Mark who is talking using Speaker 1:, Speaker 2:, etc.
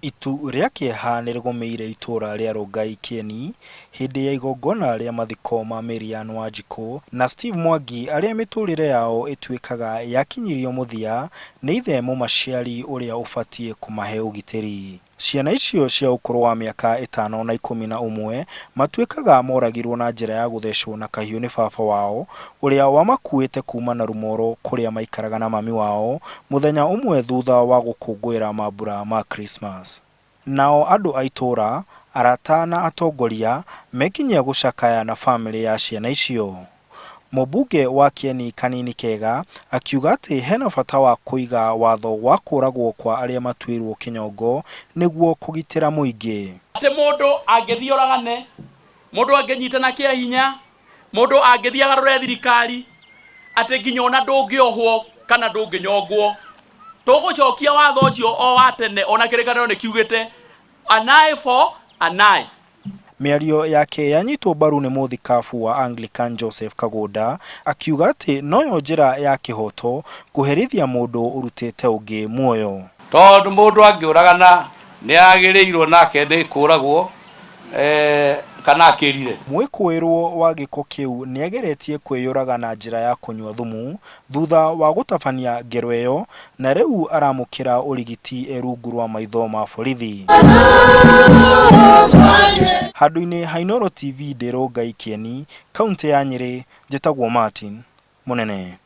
Speaker 1: Itu ria kieha nirigomeire itura ria Rongai Kieni hindi ya igongona ria mathiko ma Mwandiki na Steve Mwangi aria miturire yao ituikaga yakinyirio muthia ni ithe mumaciari uria ubatie kumahe ugitiri. Ciana icio cia ukuru wa miaka 5 na 11 matuikaga moragirwo na njira ya guthecwo na kahiu ni baba wao uria wamakuite kuma na Inooro kuria maikaraga na mami wao muthenya umwe thutha wa gukungwira mambura ma Christmas. Nao andu a itura arata na atongoria mekinyia gucakaya na family ya ciana icio. Mũmbunge wa Kieni kanini kega akiuga ati hena bata wa kuiga watho wa kuragwo kwa aria matwirwo kinyongo niguo kugitira muingi.
Speaker 2: Ati mundu angethii oragane, mundu angenyitana kia hinya, mundu angethii agarure thirikari, ati nginya ona ndungiohwo kana ndunginyongwo. Tugucokia watho ucio o wa tene ona kirikaniro ni kiugite an eye for an eye.
Speaker 1: Miario yake yanyitwo mbaru ni muthikabu wa Anglican Joseph Kagoda akiuga ati noyo njira ya kihoto kuherithia mundu urutite ungi muoyo.
Speaker 3: Tondu mundu angiuragana ni agirirwo nake ndi kuragwo kana akirire.
Speaker 1: Mwikuirwo wa giko kiu ni ageretie kwiyuraga na njira ya kunywa thumu thutha wa gutabania ngero iyo na riu aramukira urigiti erungu rwa maitho ma borithi. Handu-ini ha Inooro TV ndi Rongai Kieni, kaunti ya Nyeri, njitagwo Martin Munene.